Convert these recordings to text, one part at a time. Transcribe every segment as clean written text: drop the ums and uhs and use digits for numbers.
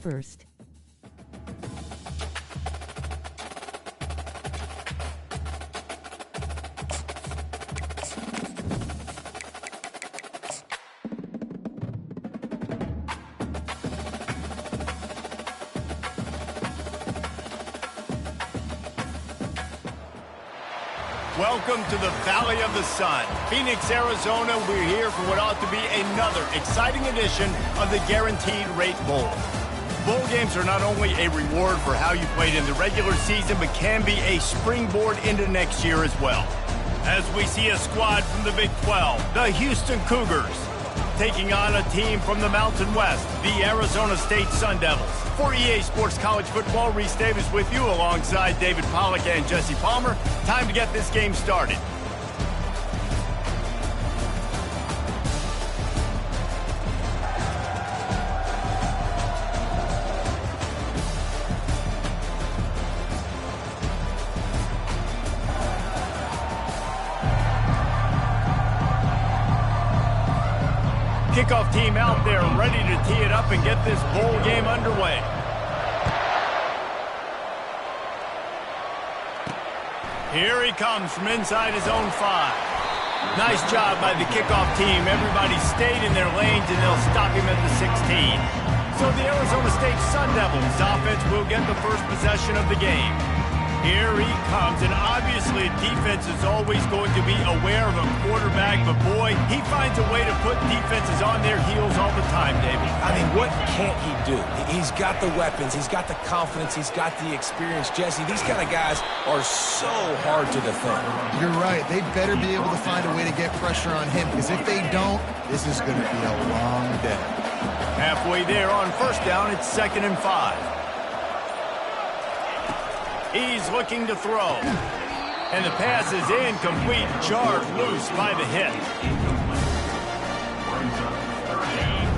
First. Welcome to the Valley of the Sun. Phoenix, Arizona, we're here for what ought to be another exciting edition of the Guaranteed Rate Bowl. Bowl games are not only a reward for how you played in the regular season, but can be a springboard into next year as well. As we see a squad from the Big 12, the Houston Cougars, taking on a team from the Mountain West, the Arizona State Sun Devils. For EA Sports College Football, Reese Davis with you alongside David Pollack and Jesse Palmer. Time to get this game started. Kickoff team out there ready to tee it up and get this bowl game underway. Here he comes from inside his own 5. Nice job by the kickoff team. Everybody stayed in their lanes and they'll stop him at the 16. So the Arizona State Sun Devils offense will get the first possession of the game. Here he comes, and obviously defense is always going to be aware of a quarterback, but boy, he finds a way to put defenses on their heels all the time, David. I mean, what can't he do? He's got the weapons, he's got the confidence, he's got the experience. Jesse, these kind of guys are so hard to defend. You're right. They better be able to find a way to get pressure on him, because if they don't, this is going to be a long day. Halfway there on first down, it's 2nd and 5. He's looking to throw. And the pass is incomplete, jarred loose by the hit.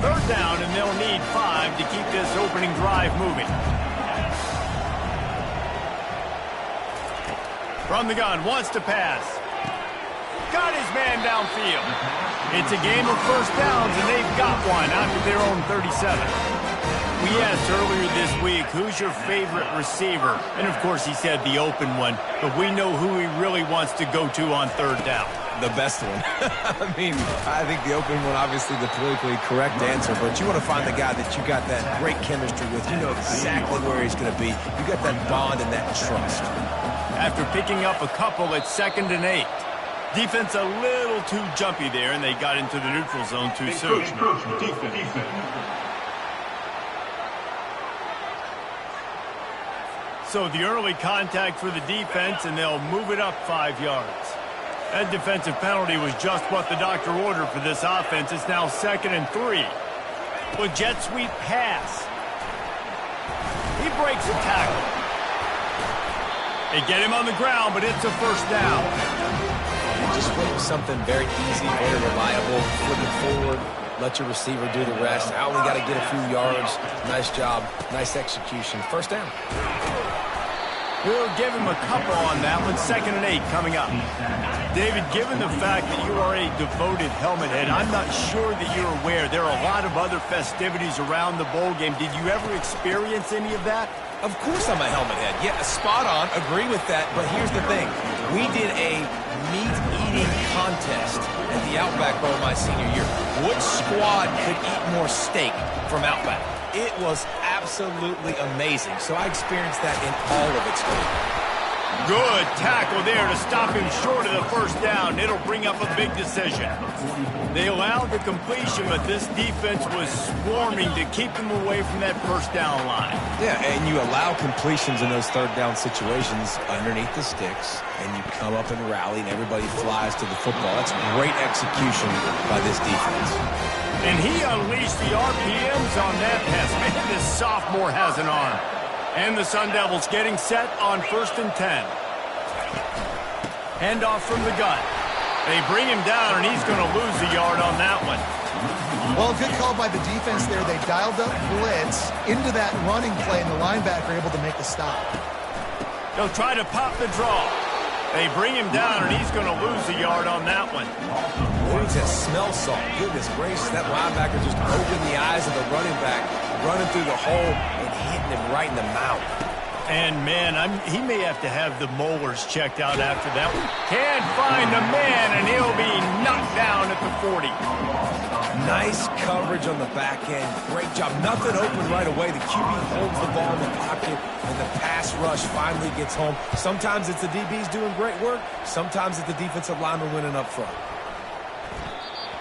3rd down, and they'll need 5 to keep this opening drive moving. From the gun, wants to pass. Got his man downfield. It's a game of first downs, and they've got one out to their own 37. We asked earlier this week, who's your favorite receiver? And, of course, he said the open one. But we know who he really wants to go to on 3rd down. The best one. I mean, I think the open one, obviously the politically correct answer, but you want to find the guy that you got that great chemistry with. You know exactly where he's going to be. You got that bond and that trust. After picking up a couple, it's 2nd and 8. Defense a little too jumpy there, and they got into the neutral zone too soon. Defense. So the early contact for the defense, and they'll move it up 5 yards. That defensive penalty was just what the doctor ordered for this offense. It's now 2nd and 3. With jet sweep pass. He breaks a tackle. They get him on the ground, but it's a first down. Just flip something very easy, very reliable. Flip it forward. Let your receiver do the rest. I only got to get a few yards. Nice job. Nice execution. First down. We'll give him a couple on that one. 2nd and 8 coming up. David, given the fact that you are a devoted helmet head, I'm not sure that you're aware there are a lot of other festivities around the bowl game. Did you ever experience any of that? Of course I'm a helmet head. Yeah, spot on. Agree with that. But here's the thing. We did a meat-eating contest at the Outback Bowl my senior year. Which squad could eat more steak from Outback? It was absolutely amazing. So I experienced that in all of its glory. Good tackle there to stop him short of the first down. It'll bring up a big decision. They allowed the completion, but this defense was swarming to keep them away from that first down line. Yeah, and you allow completions in those third down situations underneath the sticks, and you come up and rally, and everybody flies to the football. That's great execution by this defense. And he unleashed the RPMs on that pass. Man, this sophomore has an arm. And the Sun Devils getting set on 1st and 10. Handoff from the gun. They bring him down, and he's going to lose a yard on that one. Well, a good call by the defense there. They dialed up blitz into that running play, and the linebacker able to make the stop. They'll try to pop the draw. They bring him down, and he's going to lose a yard on that one. Boy, to smell salt. Goodness gracious, that linebacker just opened the eyes of the running back, running through the hole and hitting him right in the mouth. And, man, he may have to have the molars checked out after that one. Can't find the man, and he'll be knocked down at the 40. Nice coverage on the back end. Great job. Nothing open right away. The QB holds the ball in the pocket, and the pass rush finally gets home. Sometimes it's the DBs doing great work. Sometimes it's the defensive lineman winning up front.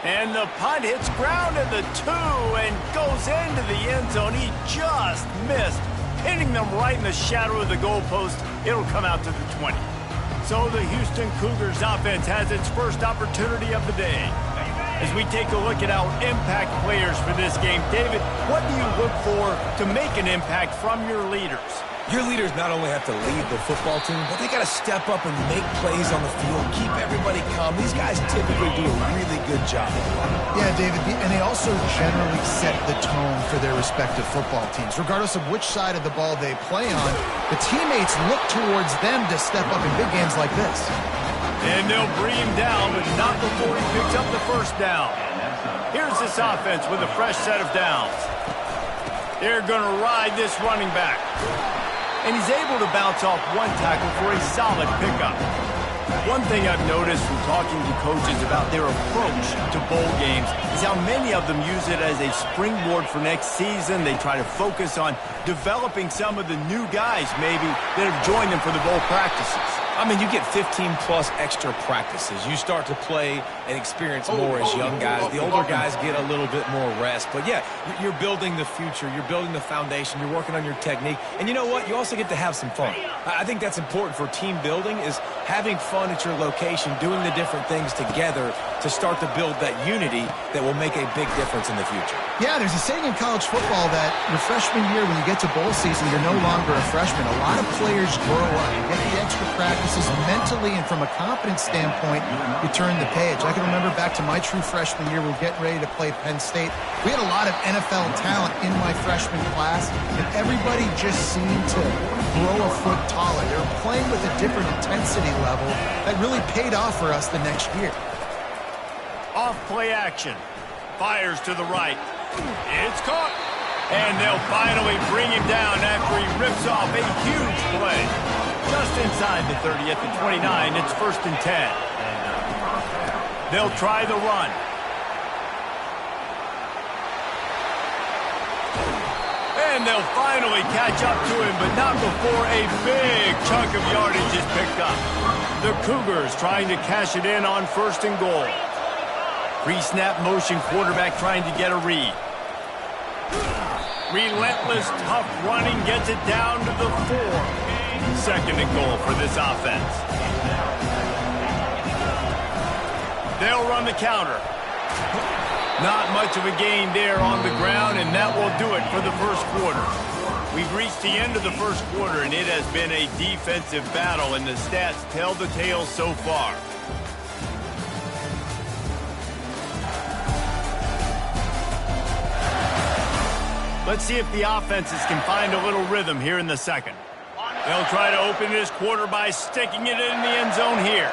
And the punt hits ground at the 2 and goes into the end zone. He just missed, hitting them right in the shadow of the goalpost. It'll come out to the 20. So the Houston Cougars offense has its first opportunity of the day. As we take a look at our impact players for this game, David, what do you look for to make an impact from your leaders? Your leaders not only have to lead the football team, but they got to step up and make plays on the field, keep everybody calm. These guys typically do a really good job. Yeah, David, and they also generally set the tone for their respective football teams. Regardless of which side of the ball they play on, the teammates look towards them to step up in big games like this. And they'll bring him down, but not before he picks up the first down. Here's this offense with a fresh set of downs. They're going to ride this running back. And he's able to bounce off one tackle for a solid pickup. One thing I've noticed from talking to coaches about their approach to bowl games is how many of them use it as a springboard for next season. They try to focus on developing some of the new guys, maybe, that have joined them for the bowl practices. I mean, you get 15-plus extra practices. You start to play and experience more as young guys. The older guys get a little bit more rest. But, yeah, you're building the future. You're building the foundation. You're working on your technique. And you know what? You also get to have some fun. I think that's important for team building is having fun at your location, doing the different things together to start to build that unity that will make a big difference in the future. Yeah, there's a saying in college football that your freshman year, when you get to bowl season, you're no longer a freshman. A lot of players grow up. You get the extra practices mentally, and from a confidence standpoint, you turn the page. I can remember back to my true freshman year, we were getting ready to play Penn State. We had a lot of NFL talent in my freshman class, and everybody just seemed to grow a foot taller. They were playing with a different intensity level that really paid off for us the next year. Off play action. Fires to the right. It's caught. And they'll finally bring him down after he rips off a huge play. Just inside the 30 at the 29, it's 1st and 10. They'll try the run. And they'll finally catch up to him, but not before a big chunk of yardage is picked up. The Cougars trying to cash it in on 1st and goal. Pre-snap motion quarterback trying to get a read. Relentless, tough running gets it down to the 4. 2nd and goal for this offense. They'll run the counter. Not much of a gain there on the ground, and that will do it for the first quarter. We've reached the end of the first quarter, and it has been a defensive battle, and the stats tell the tale so far. Let's see if the offenses can find a little rhythm here in the second. They'll try to open this quarter by sticking it in the end zone here.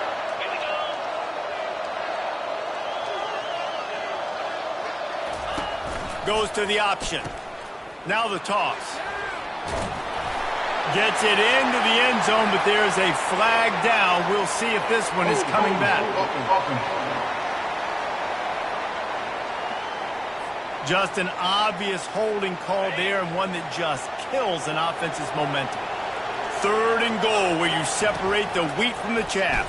Goes to the option. Now the toss. Gets it into the end zone, but there's a flag down. We'll see if this one is coming back. Just an obvious holding call there, and one that just kills an offense's momentum. 3rd and goal, where you separate the wheat from the chaff.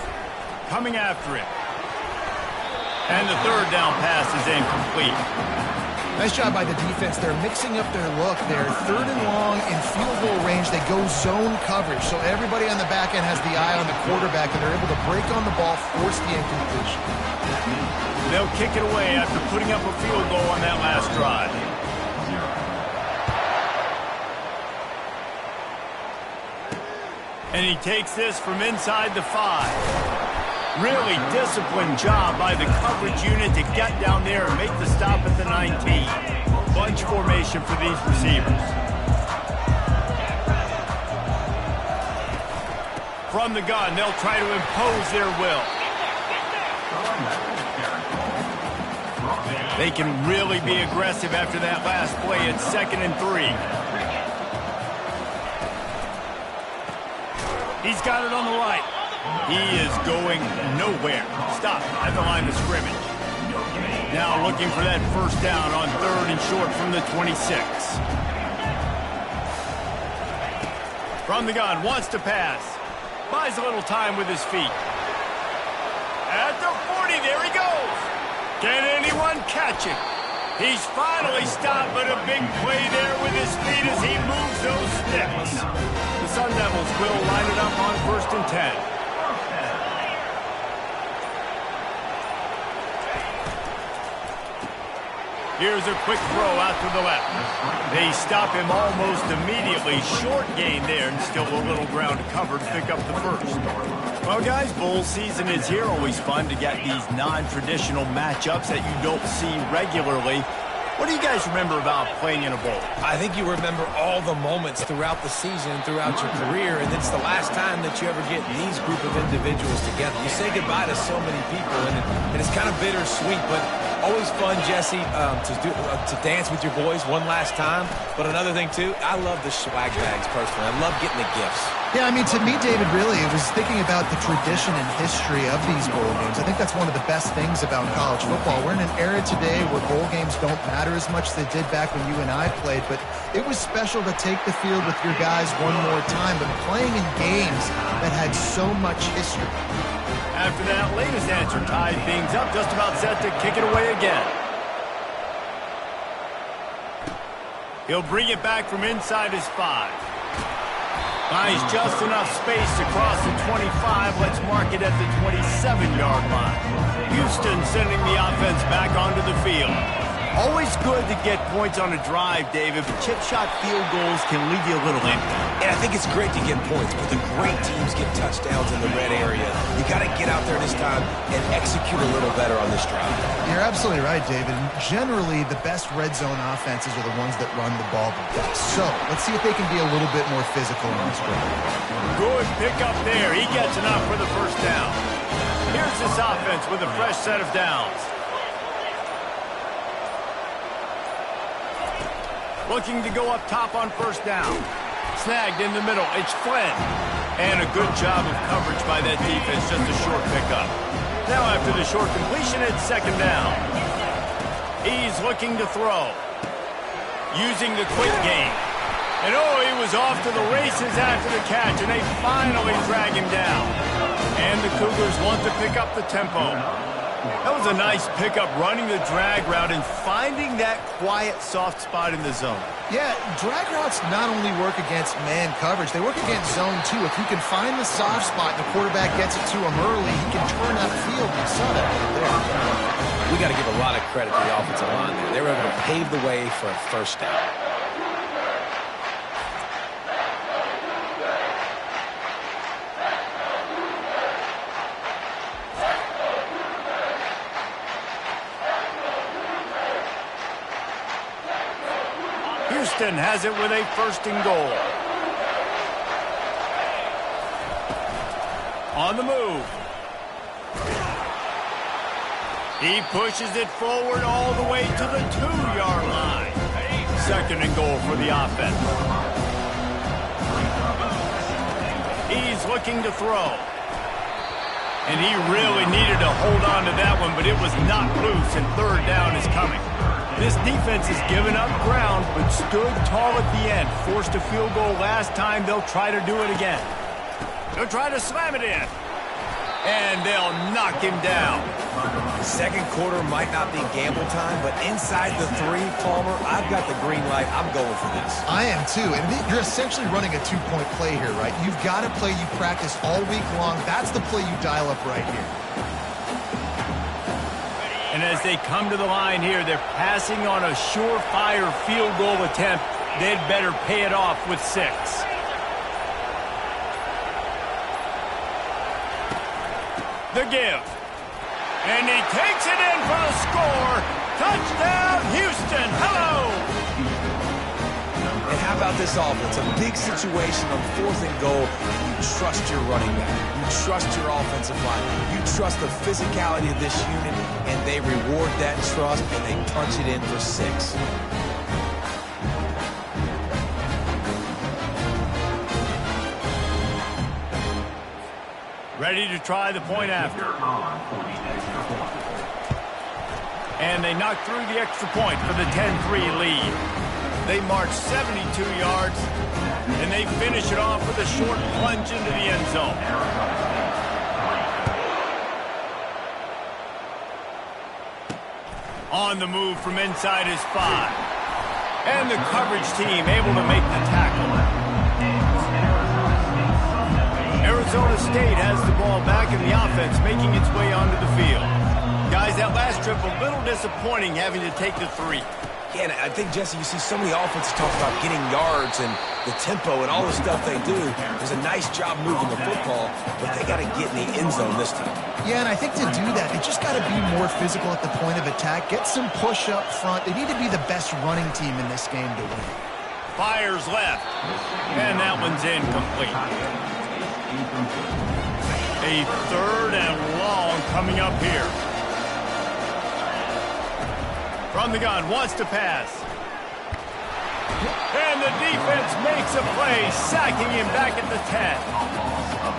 Coming after it. And the 3rd down pass is incomplete. Nice job by the defense. They're mixing up their look. They're 3rd and long in field goal range. They go zone coverage. So everybody on the back end has the eye on the quarterback, and they're able to break on the ball, force the incompletion. They'll kick it away after putting up a field goal on that last drive. And he takes this from inside the 5. Really disciplined job by the coverage unit to get down there and make the stop at the 19. Bunch formation for these receivers. From the gun, they'll try to impose their will. They can really be aggressive after that last play at 2nd and 3. He's got it on the line. He is going nowhere. Stop at the line of scrimmage. Now looking for that 1st down on 3rd and short from the 26. From the gun, wants to pass. Buys a little time with his feet. At the 40, there he goes. Can anyone catch him? He's finally stopped, but a big play there with his feet as he moves those sticks. The Sun Devils will line it up on 1st and 10. Here's a quick throw out to the left. They stop him almost immediately. Short gain there, and still a little ground to cover to pick up the 1st. Well, guys, bowl season is here. Always fun to get these non-traditional matchups that you don't see regularly. What do you guys remember about playing in a bowl? I think you remember all the moments throughout the season, throughout your career, and it's the last time that you ever get these group of individuals together. You say goodbye to so many people, and it's kind of bittersweet, but always fun, Jesse, to dance with your boys one last time. But another thing, too, I love the swag bags, personally. I love getting the gifts. Yeah, I mean, to me, David, really, it was thinking about the tradition and history of these bowl games. I think that's one of the best things about college football. We're in an era today where bowl games don't matter as much as they did back when you and I played, but it was special to take the field with your guys one more time, but playing in games that had so much history. After that latest answer tied things up, just about set to kick it away again. He'll bring it back from inside his 5. Finds just enough space to cross the 25. Let's mark it at the 27-yard line. Houston sending the offense back onto the field. Always good to get points on a drive, David, but chip shot field goals can leave you a little empty. And I think it's great to get points, but the great teams get touchdowns in the red area. You got to get out there this time and execute a little better on this drive. You're absolutely right, David. Generally, the best red zone offenses are the ones that run the ball the best. So let's see if they can be a little bit more physical in this drive. Good pick up there. He gets enough for the 1st down. Here's this offense with a fresh set of downs. Looking to go up top on 1st down. Snagged in the middle. It's Flynn. And a good job of coverage by that defense. Just a short pickup. Now after the short completion, it's 2nd down. He's looking to throw. Using the quick game. And oh, he was off to the races after the catch, and they finally drag him down. And the Cougars want to pick up the tempo. That was a nice pickup, running the drag route and finding that quiet, soft spot in the zone. Yeah, drag routes not only work against man coverage, they work against zone too. If you can find the soft spot and the quarterback gets it to him early, he can turn that field. You saw that right there. We got to give a lot of credit to the offensive line there. They were able to pave the way for a 1st down. Houston has it with a 1st and goal. On the move. He pushes it forward all the way to the 2-yard line. 2nd and goal for the offense. He's looking to throw. And he really needed to hold on to that one, but it was not loose, and third down is coming. This defense has given up ground, but stood tall at the end. Forced a field goal last time. They'll try to do it again. They'll try to slam it in. And they'll knock him down. The second quarter might not be gamble time, but inside the 3, Palmer, I've got the green light. I'm going for this. I am too, and you're essentially running a 2-point play here, right? You've got a play you practice all week long. That's the play you dial up right here. And as they come to the line here, they're passing on a surefire field goal attempt. They'd better pay it off with 6. The give. And he takes it in for the score. Touchdown, Houston. Hello. And how about this offense? A big situation on 4th and goal. You trust your running back. You trust your offensive line. You trust the physicality of this unit, and they reward that trust, and they punch it in for 6. Ready to try the point after. And they knock through the extra point for the 10-3 lead. They march 72 yards, and they finish it off with a short plunge into the end zone. On the move from inside his 5. And the coverage team able to make the tackle. Arizona State has the ball back in the offense, making its way onto the field. Guys, that last trip a little disappointing having to take the 3. Yeah, and I think, Jesse, you see so many offenses talk about getting yards and the tempo and all the stuff they do. There's a nice job moving the football, but they got to get in the end zone this time. Yeah, and I think to do that, they just got to be more physical at the point of attack. Get some push up front. They need to be the best running team in this game to win. Fires left, and that one's incomplete. A 3rd and long coming up here. From the gun, wants to pass. And the defense makes a play, sacking him back at the 10.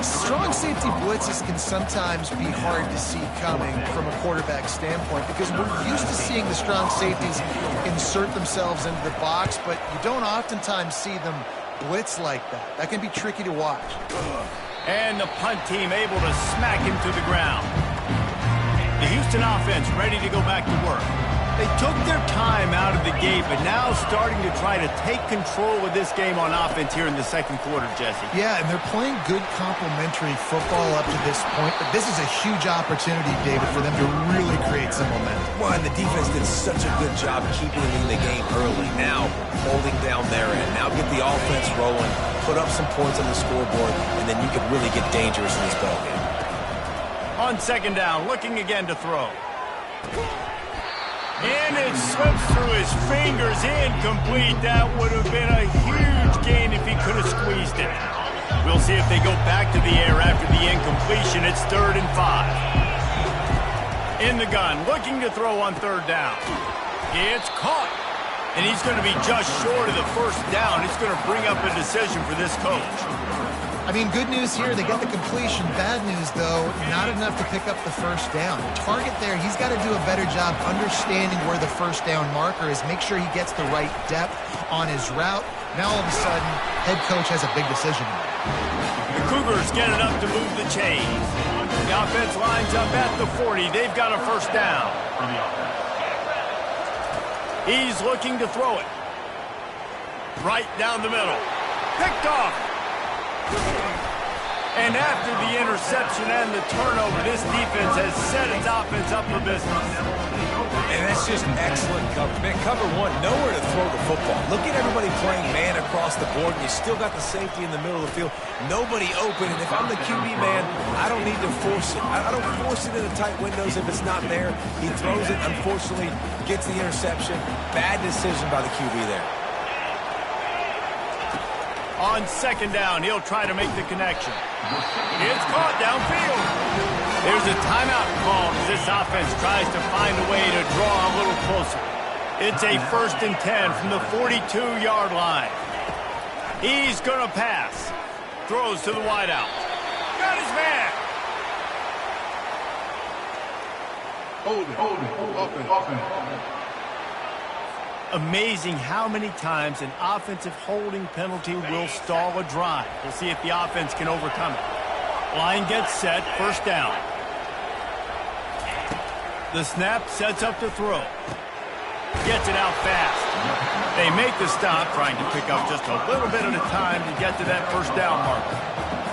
Strong safety blitzes can sometimes be hard to see coming from a quarterback standpoint because we're used to seeing the strong safeties insert themselves into the box, but you don't oftentimes see them blitz like that. That can be tricky to watch. And the punt team able to smack him to the ground. The Houston offense ready to go back to work. They took their time out of the gate, but now starting to try to take control of this game on offense here in the second quarter, Jesse. Yeah, and they're playing good complementary football up to this point, but this is a huge opportunity, David, for them to really create some momentum. Well, and the defense did such a good job keeping them in the game early. Now, holding down their end. Now get the offense rolling, put up some points on the scoreboard, and then you can really get dangerous in this ballgame. On second down, looking again to throw. And it slips through his fingers, incomplete. That would have been a huge gain if he could have squeezed it. We'll see if they go back to the air after the incompletion. It's 3rd and 5. In the gun, looking to throw on 3rd down. It's caught. And he's going to be just short of the 1st down. It's going to bring up a decision for this coach. I mean, good news here, they get the completion. Bad news, though, not enough to pick up the 1st down. The target there, he's got to do a better job understanding where the 1st down marker is, make sure he gets the right depth on his route. Now, all of a sudden, head coach has a big decision. The Cougars get it up to move the chains. The offense lines up at the 40. They've got a 1st down. He's looking to throw it. Right down the middle. Picked off. And after the interception and the turnover, this defense has set its offense up for business. And that's just excellent cover. Man, cover 1, nowhere to throw the football. Look at everybody playing man across the board. You still got the safety in the middle of the field. Nobody open. And if I'm the QB, man, I don't need to force it. I don't force it into tight windows if it's not there. He throws it, unfortunately, gets the interception. Bad decision by the QB there. On second down, he'll try to make the connection. It's caught downfield. There's a timeout called as this offense tries to find a way to draw a little closer. It's a 1st and 10 from the 42-yard line. He's going to pass. Throws to the wideout. Got his man. Amazing how many times an offensive holding penalty will stall a drive. We'll see if the offense can overcome it. Line gets set, first down. The snap sets up the throw. Gets it out fast. They make the stop, trying to pick up just a little bit at a time to get to that first down marker.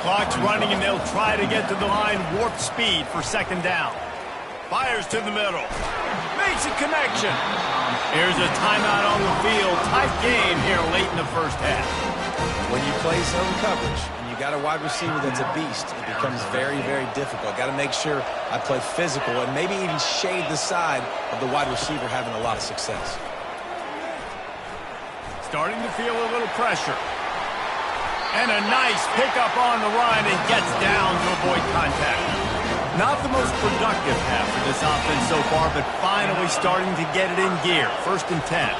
Clock's running, and they'll try to get to the line warp speed for second down. Fires to the middle. Makes a connection. Here's a timeout on the field. Tight game here late in the first half. When you play zone coverage and you got a wide receiver that's a beast, it becomes very, very difficult. Got to make sure I play physical and maybe even shade the side of the wide receiver having a lot of success. Starting to feel a little pressure. And a nice pickup on the run and gets down to avoid contact. Not the most productive half of this offense so far, but finally starting to get it in gear. First and 10.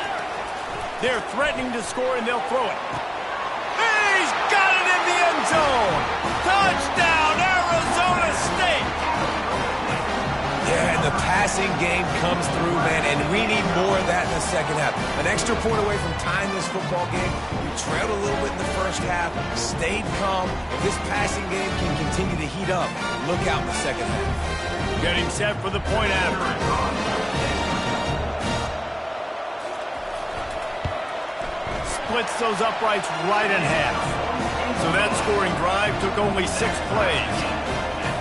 They're threatening to score, and they'll throw it. He's got it in the end zone! Touchdown, Arizona State! Yeah, and the passing game comes through, man, and we need more of that in the second half. An extra point away from tying this football game. We trailed a little bit in the first half, stayed calm. If this passing game can continue to heat up, look out in the second half. Getting set for the point after. Splits those uprights right in half. So that scoring drive took only 6 plays.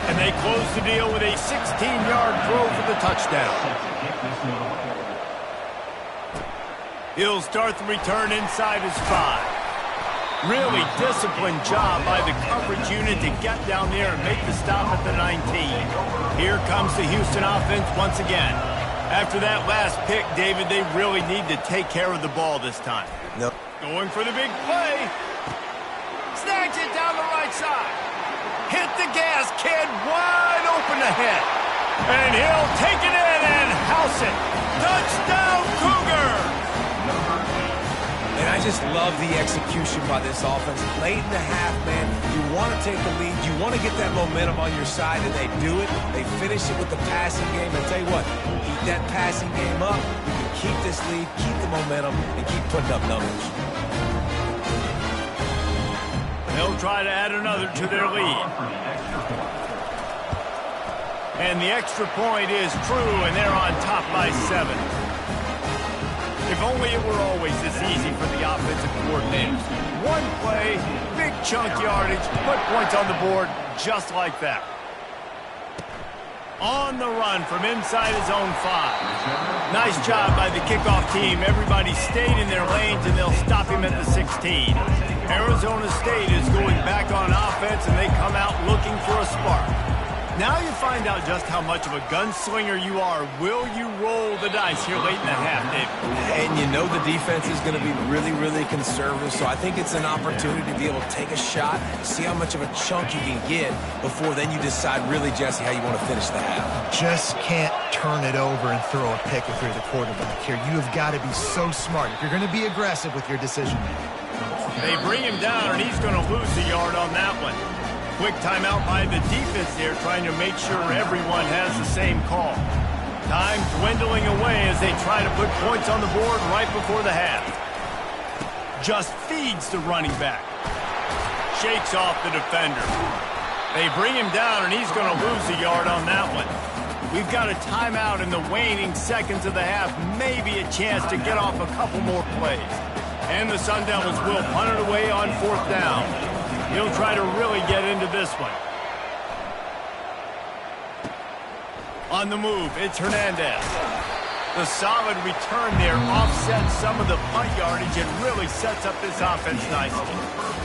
And they close the deal with a 16-yard throw for the touchdown. He'll start the return inside his 5. Really disciplined job by the coverage unit to get down there and make the stop at the 19. Here comes the Houston offense once again. After that last pick, David, they really need to take care of the ball this time. No. Going for the big play. Snags it down the right side. Hit the gas, kid, wide open ahead. And he'll take it in and house it. Touchdown, Cougar! And I just love the execution by this offense. Late in the half, man, you want to take the lead. You want to get that momentum on your side, and they do it. They finish it with the passing game. And tell you what, keep that passing game up. You can keep this lead, keep the momentum, and keep putting up numbers. They'll try to add another to their lead. And the extra point is true, and they're on top by 7. If only it were always this easy for the offensive coordinators. One play, big chunk yardage, put points on the board just like that. On the run from inside his own 5. Nice job by the kickoff team. Everybody stayed in their lanes, and they'll stop him at the 16. Arizona State is going back on offense, and they come out looking for a spark. Now you find out just how much of a gunslinger you are. Will you roll the dice here late in the half, David? And you know the defense is going to be really, really conservative, so I think it's an opportunity to be able to take a shot, see how much of a chunk you can get before then you decide really, Jesse, how you want to finish the half. Just can't turn it over and throw a pick if you're the quarterback here. You have got to be so smart if you're going to be aggressive with your decision-making. They bring him down, and he's going to lose the yard on that one. Quick timeout by the defense there, trying to make sure everyone has the same call. Time dwindling away as they try to put points on the board right before the half. Just feeds the running back. Shakes off the defender. They bring him down, and he's going to lose a yard on that one. We've got a timeout in the waning seconds of the half. Maybe a chance to get off a couple more plays. And the Sun Devils will punt it away on 4th down. He'll try to really get into this one. On the move, it's Hernandez. The solid return there offsets some of the punt yardage and really sets up this offense nicely.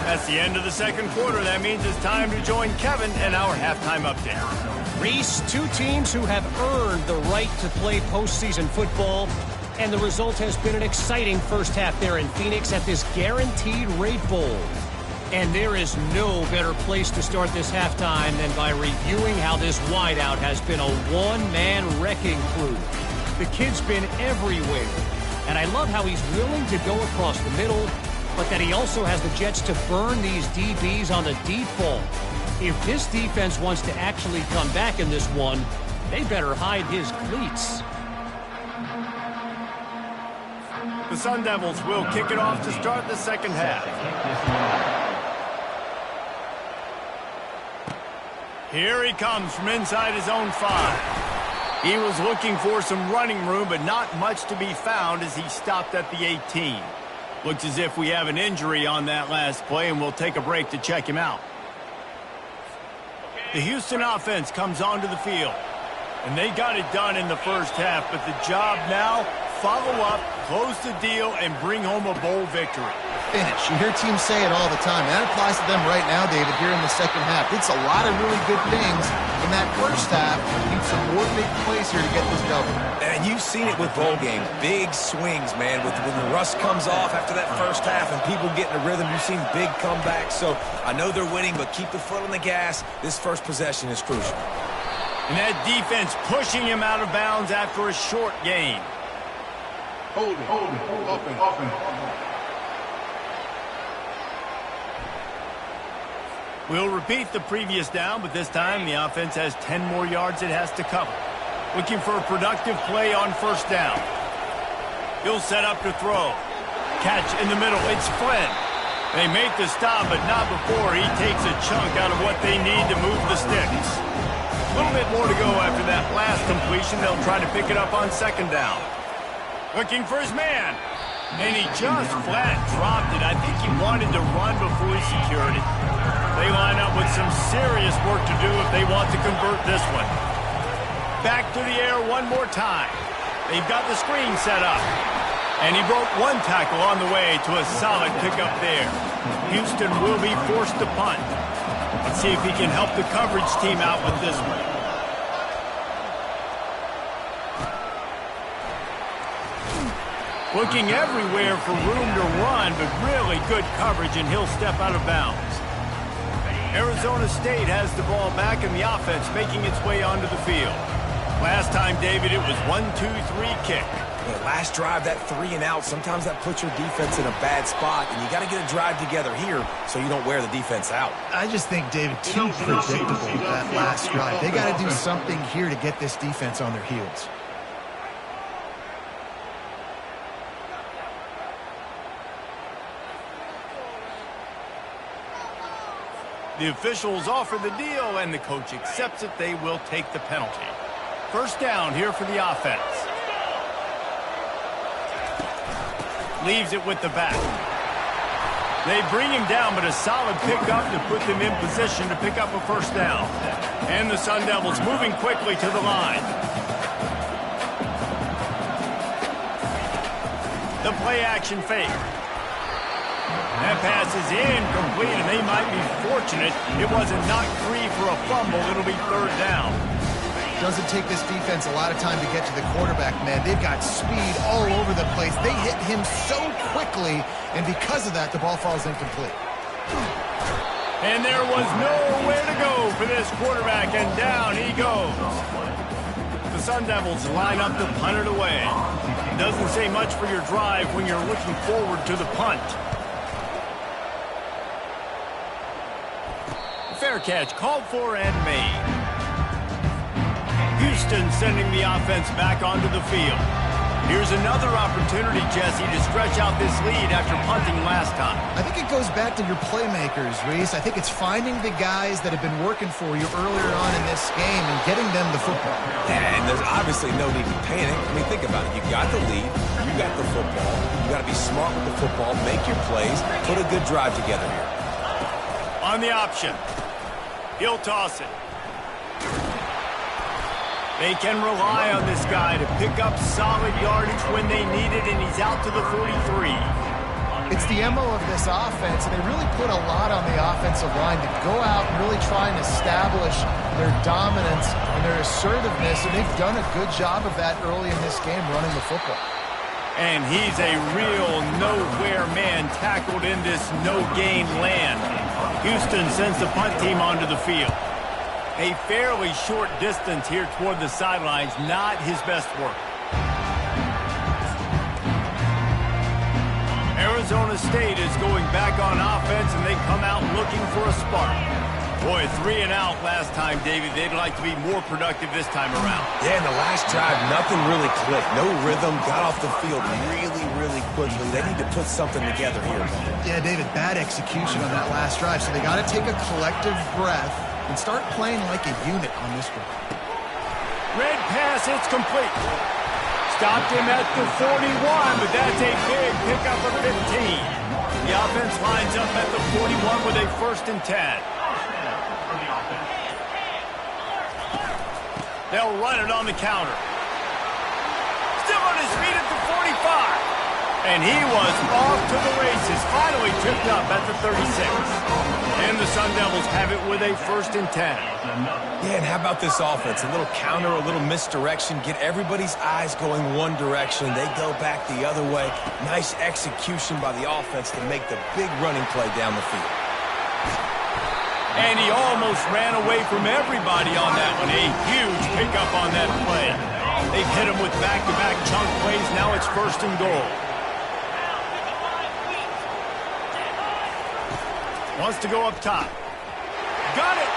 That's the end of the second quarter. That means it's time to join Kevin and our halftime update. Reese, 2 teams who have earned the right to play postseason football, and the result has been an exciting first half there in Phoenix at this Guaranteed Rate Bowl. And there is no better place to start this halftime than by reviewing how this wideout has been a one-man wrecking crew. The kid's been everywhere, and I love how he's willing to go across the middle, but that he also has the jets to burn these DBs on the deep ball. If this defense wants to actually come back in this one, They better hide his cleats. The Sun Devils will kick it off to start the second half. Here he comes from inside his own 5. He was looking for some running room, but not much to be found as he stopped at the 18. Looks as if we have an injury on that last play, and we'll take a break to check him out. The Houston offense comes onto the field, and they got it done in the first half, but the job now, follow up, close the deal, and bring home a bowl victory. Finish. You hear teams say it all the time, and that applies to them right now, David, here in the second half. It's a lot of really good things in that first half. Need some more big plays here to get this double. And you've seen it with bowl games. Big swings, man. When the rust comes off after that first half and people get in a rhythm, you've seen big comebacks. So I know they're winning, but keep the foot on the gas. This first possession is crucial. And that defense pushing him out of bounds after a short gain. Hold it. Open. We'll repeat the previous down, but this time the offense has 10 more yards it has to cover. Looking for a productive play on first down. He'll set up to throw. Catch in the middle. It's Flynn. They make the stop, but not before he takes a chunk out of what they need to move the sticks. A little bit more to go after that last completion. They'll try to pick it up on second down. Looking for his man. And he just flat dropped it. I think he wanted to run before he secured it. They line up with some serious work to do if they want to convert this one. Back to the air one more time. They've got the screen set up. And he broke one tackle on the way to a solid pickup there. Houston will be forced to punt. Let's see if he can help the coverage team out with this one. Looking everywhere for room to run, but really good coverage, and he'll step out of bounds. Arizona State has the ball back, and the offense making its way onto the field. Last time, David, it was 1-2-3 kick. Yeah, last drive, that 3 and out, sometimes that puts your defense in a bad spot, and you got to get a drive together here so you don't wear the defense out. I just think, David, too predictable that last drive. They got to do something here to get this defense on their heels. The officials offer the deal, and the coach accepts it. They will take the penalty. First down here for the offense. Leaves it with the back. They bring him down, but a solid pickup to put them in position to pick up a first down. And the Sun Devils moving quickly to the line. The play-action fake. That pass is incomplete, and they might be fortunate it wasn't knocked free for a fumble. It'll be third down. Doesn't take this defense a lot of time to get to the quarterback, man. They've got speed all over the place. They hit him so quickly, and because of that, the ball falls incomplete. And there was nowhere to go for this quarterback, and down he goes. The Sun Devils line up to punt it away. Doesn't say much for your drive when you're looking forward to the punt. Fair catch called for and made. Houston sending the offense back onto the field. Here's another opportunity, Jesse, to stretch out this lead after punting last time. I think it goes back to your playmakers, Reese. I think it's finding the guys that have been working for you earlier on in this game and getting them the football. And there's obviously no need to panic. I mean, think about it. You got the lead. You got the football. You got to be smart with the football. Make your plays. Put a good drive together here. On the option. He'll toss it. They can rely on this guy to pick up solid yardage when they need it, and he's out to the 43. It's the MO of this offense, and they really put a lot on the offensive line to go out and really try and establish their dominance and their assertiveness, and they've done a good job of that early in this game running the football. And he's a real nowhere man tackled in this no-gain land. Houston sends the punt team onto the field. A fairly short distance here toward the sidelines, not his best work. Arizona State is going back on offense, and they come out looking for a spark. Boy, 3 and out last time, David. They'd like to be more productive this time around. Yeah, in the last drive, nothing really clicked. No rhythm, got off the field really quickly. They need to put something together here. Yeah, David, bad execution on that last drive, so they got to take a collective breath and start playing like a unit on this one. Red pass, it's complete. Stopped him at the 41, but that's a big pickup of 15. The offense lines up at the 41 with a 1st and 10. They'll run it on the counter. Still on his feet at the 45. And he was off to the races. Finally tripped up at the 36. And the Sun Devils have it with a 1st and 10. Yeah, and how about this offense? A little counter, a little misdirection. Get everybody's eyes going one direction. They go back the other way. Nice execution by the offense to make the big running play down the field. And he almost ran away from everybody on that one. A huge pickup on that play. They've hit him with back-to-back chunk plays. Now it's 1st and goal. Wants to go up top. Got it!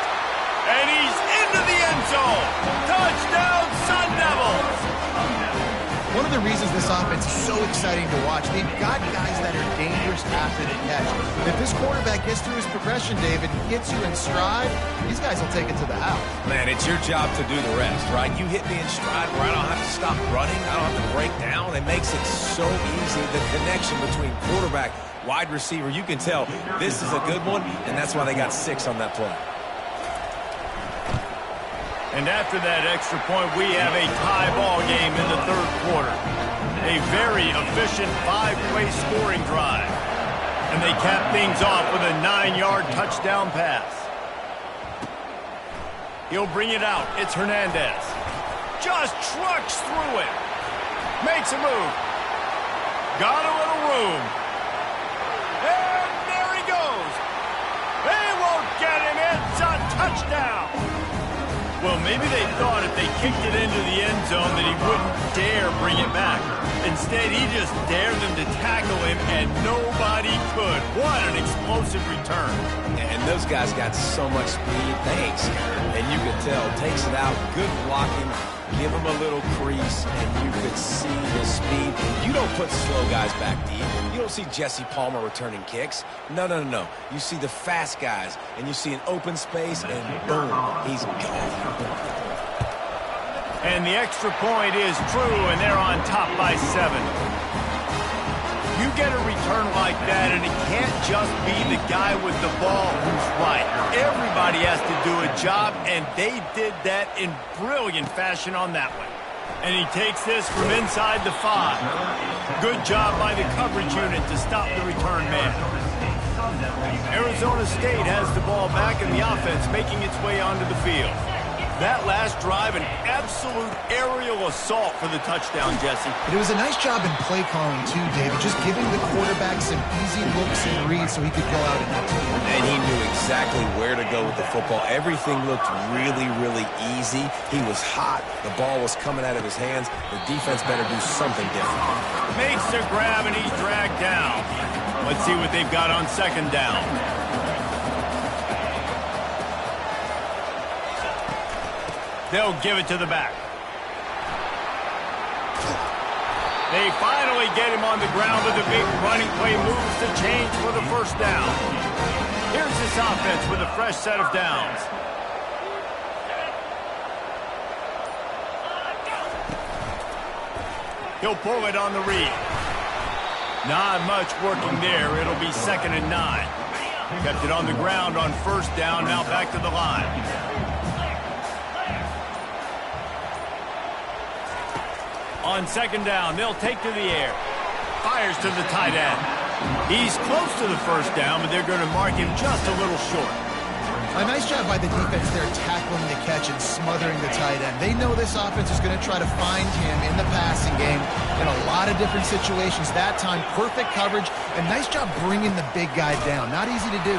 And he's into the end zone. Touchdown, Sun Devils! One of the reasons this offense is so exciting to watch, they've got guys that are dangerous after the catch. If this quarterback gets through his progression, David, gets you in stride, these guys will take it to the house. Man, it's your job to do the rest, right? You hit me in stride where I don't have to stop running. I don't have to break down. It makes it so easy. The connection between quarterback, wide receiver, you can tell this is a good one, and that's why they got 6 on that play. And after that extra point, we have a tie ball game in the 3rd quarter. A very efficient 5-play scoring drive. And they cap things off with a 9-yard touchdown pass. He'll bring it out. It's Hernandez. Just trucks through it. Makes a move. Got a little room. And there he goes. They won't get him. It's a touchdown. Well, maybe they thought if they kicked it into the end zone that he wouldn't dare bring it back. Instead, he just dared them to tackle him, and nobody could. What an explosive return. And those guys got so much speed. They ain't scared. And you could tell, takes it out, good blocking, give him a little crease, and you could see the speed. You don't put slow guys back deep. You don't see Jesse Palmer returning kicks. No. You see the fast guys, and you see an open space, and boom, he's gone. And the extra point is true, and they're on top by 7. You get a return like that, and it can't just be the guy with the ball who's right. Everybody has to do a job, and they did that in brilliant fashion on that one. And he takes this from inside the 5. Good job by the coverage unit to stop the return man. Arizona State has the ball back, and the offense making its way onto the field. That last drive, an absolute aerial assault for the touchdown, Jesse. But it was a nice job in play calling, too, David. Just giving the quarterback some easy looks and reads so he could go out and execute. And he knew exactly where to go with the football. Everything looked really easy. He was hot. The ball was coming out of his hands. The defense better do something different. Makes the grab, and he's dragged down. Let's see what they've got on 2nd down. They'll give it to the back. They finally get him on the ground with a big running play, moves the change for the 1st down. Here's this offense with a fresh set of downs. He'll pull it on the read. Not much working there. It'll be 2nd and 9. Kept it on the ground on 1st down, now back to the line. On 2nd down, they'll take to the air. Fires to the tight end. He's close to the 1st down, but they're going to mark him just a little short. A nice job by the defense there tackling the catch and smothering the tight end. They know this offense is going to try to find him in the passing game in a lot of different situations. That time, perfect coverage, and nice job bringing the big guy down. Not easy to do.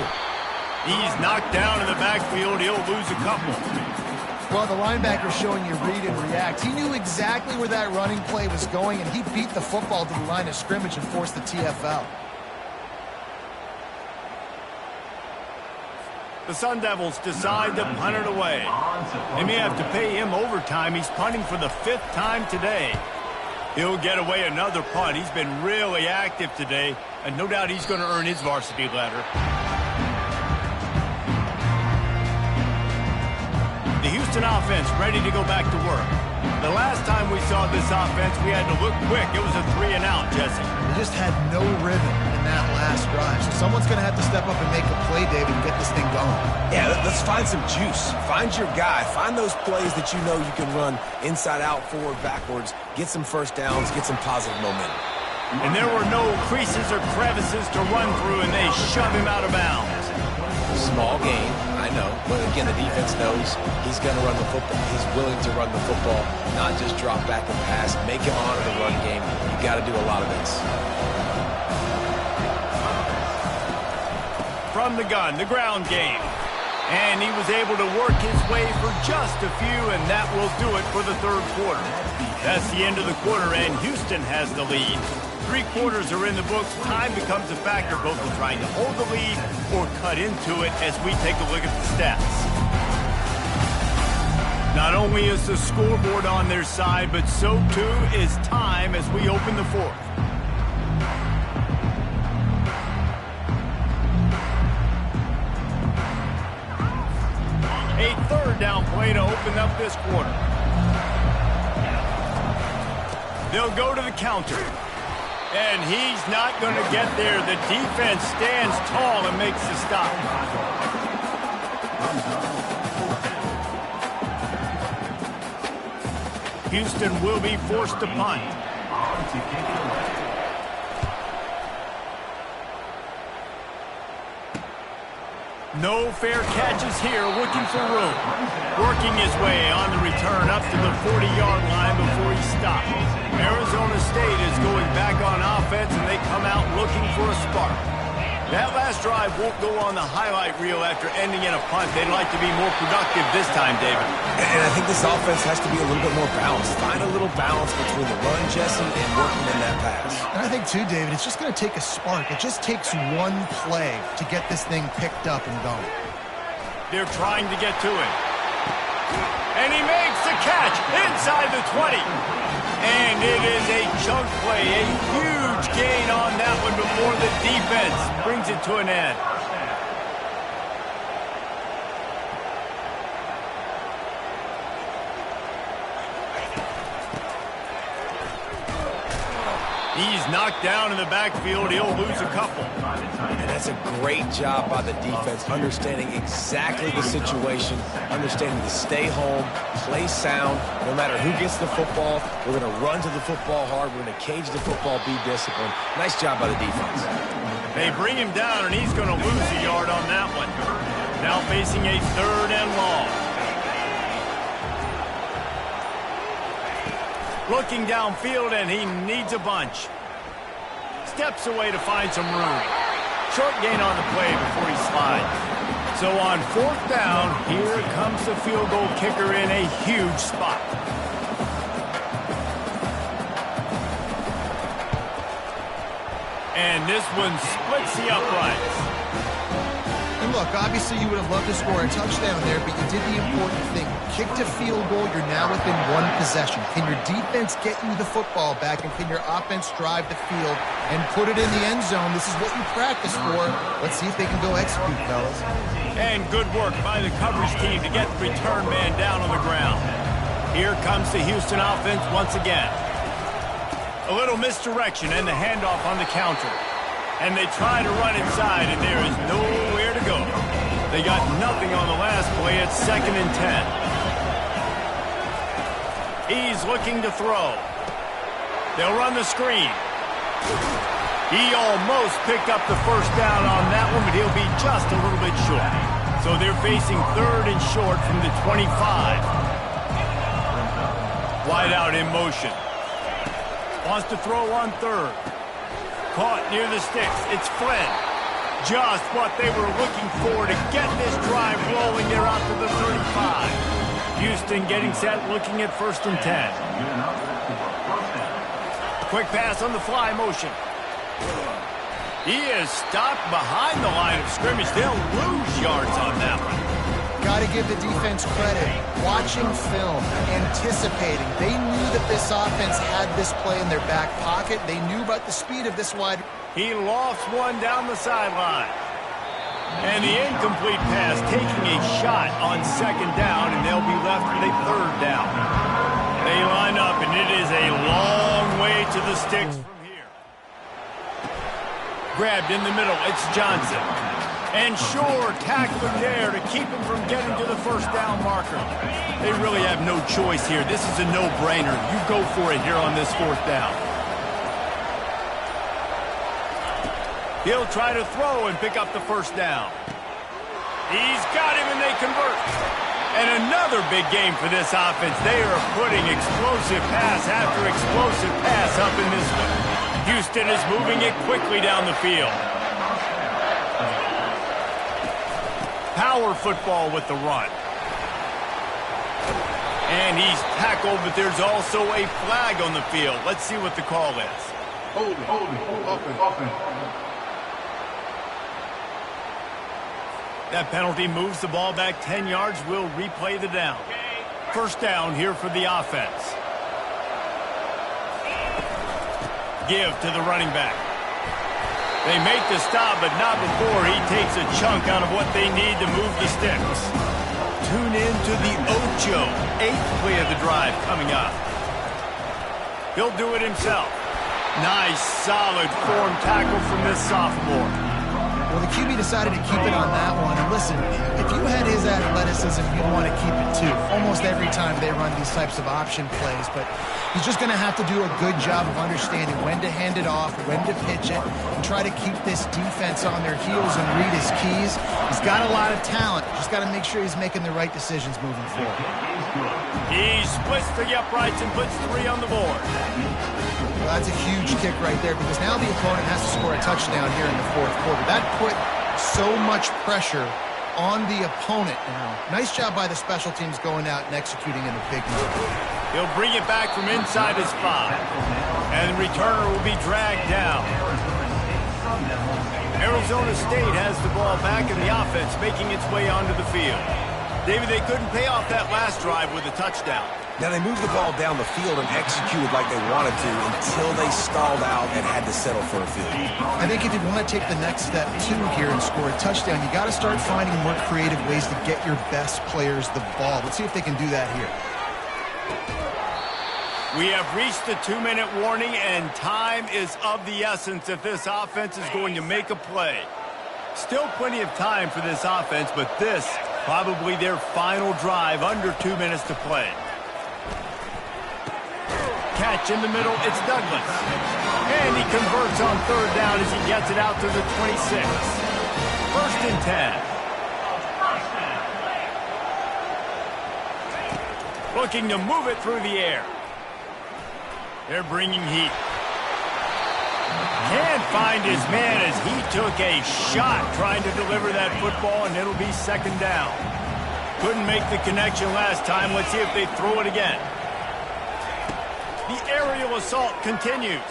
He's knocked down in the backfield. He'll lose a couple. Well, the linebacker showing you read and react. He knew exactly where that running play was going, and he beat the football to the line of scrimmage and forced the TFL. The Sun Devils decide to punt it away. They may have to pay him overtime. He's punting for the 5th time today. He'll get away another punt. He's been really active today, and no doubt he's going to earn his varsity letter. The Houston offense ready to go back to work. The last time we saw this offense, we had to look quick. It was a 3-and-out, Jesse. They just had no rhythm in that last drive. So someone's going to have to step up and make a play, David, and get this thing going. Yeah, let's find some juice. Find your guy. Find those plays that you know you can run inside out, forward, backwards. Get some first downs. Get some positive momentum. And there were no creases or crevices to run through, and they shove him out of bounds. Small game, I know. But again, the defense knows he's going to run the football. He's willing to run the football, not just drop back and pass. Make him honor the run game. You got to do a lot of this. From the gun, the ground game. And he was able to work his way for just a few, and that will do it for the 3rd quarter. That's the end of the quarter, and Houston has the lead. 3 quarters are in the books. Time becomes a factor, both in trying to hold the lead or cut into it as we take a look at the stats. Not only is the scoreboard on their side, but so too is time as we open the 4th. A 3rd down play to open up this quarter. They'll go to the counter. And he's not going to get there. The defense stands tall and makes the stop. Houston will be forced to punt. No fair catches here, looking for room. Working his way on the return up to the 40-yard line before he stops. Arizona State is going back on offense, and they come out looking for a spark. That last drive won't go on the highlight reel after ending in a punt. They'd like to be more productive this time, David. And I think this offense has to be a little bit more balanced. Find a little balance between the run, Jesse, and working in that pass. And I think, too, David, it's just going to take a spark. It just takes one play to get this thing picked up and going. They're trying to get to it. And he makes the catch inside the 20. And it is a chunk play, a huge gain on that one before the defense brings it to an end. He's knocked down in the backfield. He'll lose a couple. And that's a great job by the defense, understanding exactly the situation, understanding to stay home, play sound. No matter who gets the football, we're going to run to the football hard. We're going to cage the football, be disciplined. Nice job by the defense. They bring him down, and he's going to lose a yard on that one. Now facing a 3rd and long. Looking downfield, and he needs a bunch. Steps away to find some room. Short gain on the play before he slides. So on 4th down, here comes the field goal kicker in a huge spot. And this one splits the uprights. And look, obviously you would have loved to score a touchdown there, but you did the important thing. Kicked a field goal, you're now within 1 possession. Can your defense get you the football back, and can your offense drive the field and put it in the end zone? This is what you practice for. Let's see if they can go execute, fellas. And good work by the coverage team to get the return man down on the ground. Here comes the Houston offense once again. A little misdirection and the handoff on the counter. And they try to run inside, and there is nowhere to go. They got nothing on the last play. It's 2nd and 10. He's looking to throw. They'll run the screen. He almost picked up the 1st down on that one, but he'll be just a little bit short. So they're facing 3rd and short from the 25. Wide out in motion. Wants to throw on 3rd. Caught near the sticks. It's Flynn. Just what they were looking for to get this drive rolling. They're out to the 35. Houston getting set, looking at 1st and 10. Quick pass on the fly motion. He is stopped behind the line of scrimmage. They'll lose yards on that one. Got to give the defense credit. Watching film, anticipating. They knew that this offense had this play in their back pocket. They knew about the speed of this wide. He lofts one down the sideline. And the incomplete pass taking a shot on second down, and they'll be left with a third down. They line up, and it is a long way to the sticks from here. Grabbed in the middle, it's Johnson. And sure, tackling there to keep him from getting to the first down marker. They really have no choice here. This is a no-brainer. You go for it here on this fourth down. He'll try to throw and pick up the first down. He's got him, and they convert. And another big game for this offense. They are putting explosive pass after explosive pass up in this one. Houston is moving it quickly down the field. Power football with the run. And he's tackled, but there's also a flag on the field. Let's see what the call is. Hold it, offense. That penalty moves the ball back 10 yards. We'll replay the down. First down here for the offense. Give to the running back. They make the stop, but not before he takes a chunk out of what they need to move the sticks. Tune in to the Ocho. 8th play of the drive coming up. He'll do it himself. Nice, solid form tackle from this sophomore. Well, the QB decided to keep it on that one. And listen, if you had his athleticism, you'd want to keep it too. Almost every time they run these types of option plays. But he's just going to have to do a good job of understanding when to hand it off, when to pitch it, and try to keep this defense on their heels and read his keys. He's got a lot of talent. Just got to make sure he's making the right decisions moving forward. He splits the uprights and puts 3 on the board. Well, that's a huge kick right there because now the opponent has to score a touchdown here in the fourth quarter. That put so much pressure on the opponent now. Nice job by the special teams going out and executing in a big move. He'll bring it back from inside his 5. And the returner will be dragged down. Arizona State has the ball back in the offense, making its way onto the field. David, they couldn't pay off that last drive with a touchdown. Now, they moved the ball down the field and executed like they wanted to until they stalled out and had to settle for a field goal. I think if you want to take the next step, too, here and score a touchdown, you got to start finding more creative ways to get your best players the ball. Let's see if they can do that here. We have reached the 2-minute warning, and time is of the essence if this offense is going to make a play. Still plenty of time for this offense, but this probably their final drive, under 2 minutes to play. Catch in the middle, it's Douglas. And he converts on third down as he gets it out to the 26. First and 10. Looking to move it through the air. They're bringing heat. Can't find his man as he took a shot trying to deliver that football, and it'll be second down. Couldn't make the connection last time. Let's see if they throw it again. The aerial assault continues.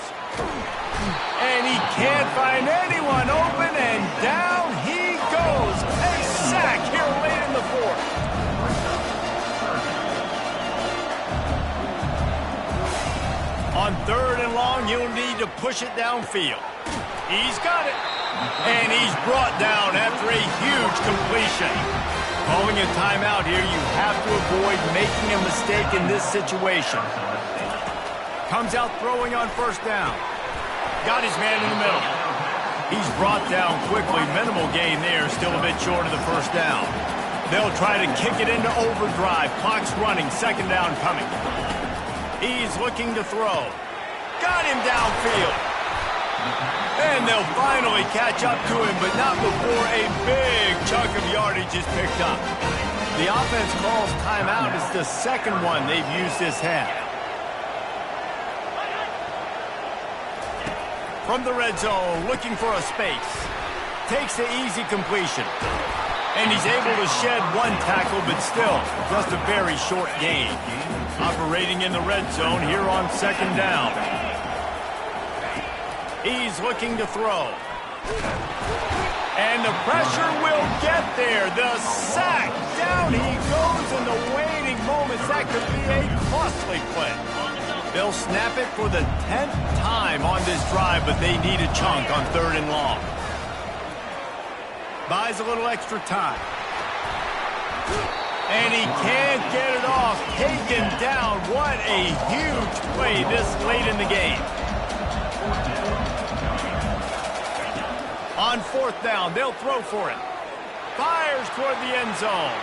And he can't find anyone open, and down he goes. A sack here late in the fourth. On third and long, you'll need to push it downfield. He's got it. And he's brought down after a huge completion. Calling a timeout here, you have to avoid making a mistake in this situation. Comes out throwing on first down. Got his man in the middle. He's brought down quickly. Minimal gain there, still a bit short of the first down. They'll try to kick it into overdrive. Clock's running, second down coming. He's looking to throw. Got him downfield. And they'll finally catch up to him, but not before a big chunk of yardage is picked up. The offense calls timeout. It's the second one they've used this half. From the red zone, looking for a space. Takes the easy completion. And he's able to shed one tackle, but still just a very short gain. Operating in the red zone here on second down. He's looking to throw. And the pressure will get there. The sack. Down he goes in the waiting moments. That could be a costly play. They'll snap it for the 10th time on this drive, but they need a chunk on 3rd and long. Buys a little extra time. And he can't get it off. Taken down. What a huge play this late in the game. On 4th down, they'll throw for it. Fires toward the end zone.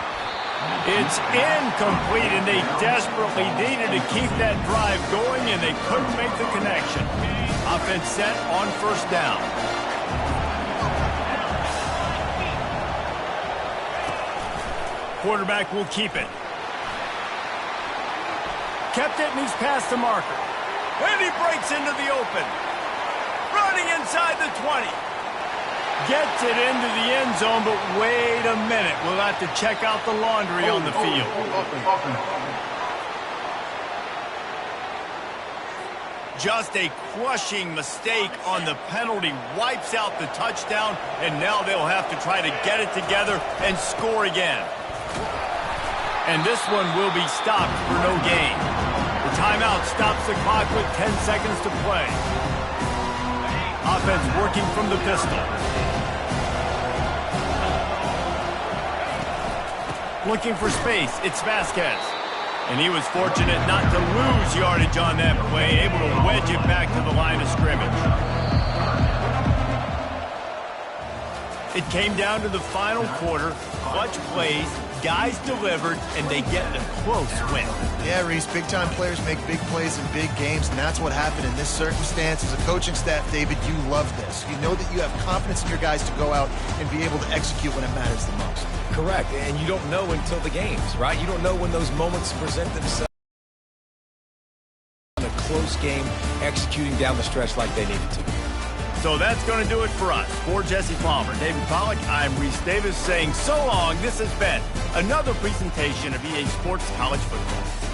It's incomplete, and they desperately needed to keep that drive going, and they couldn't make the connection. Offense set on 1st down. Quarterback will keep it. Kept it, and he's past the marker. And he breaks into the open. Running inside the 20. Gets it into the end zone, but wait a minute. We'll have to check out the laundry on the field. Just a crushing mistake on the penalty. Wipes out the touchdown, and now they'll have to try to get it together and score again. And this one will be stopped for no gain. The timeout stops the clock with 10 seconds to play. Offense working from the pistol. Looking for space, it's Vasquez. And he was fortunate not to lose yardage on that play, able to wedge it back to the line of scrimmage. It came down to the final quarter, clutch plays, guys delivered, and they get a close win. Yeah, Reese, big-time players make big plays in big games, and that's what happened in this circumstance. As a coaching staff, David, you love this. You know that you have confidence in your guys to go out and be able to execute when it matters the most. Correct, and you don't know until the games, right? You don't know when those moments present themselves. In a close game, executing down the stretch like they needed to. So that's going to do it for us. For Jesse Palmer, David Pollack, I'm Reese Davis saying so long. This has been another presentation of EA Sports College Football.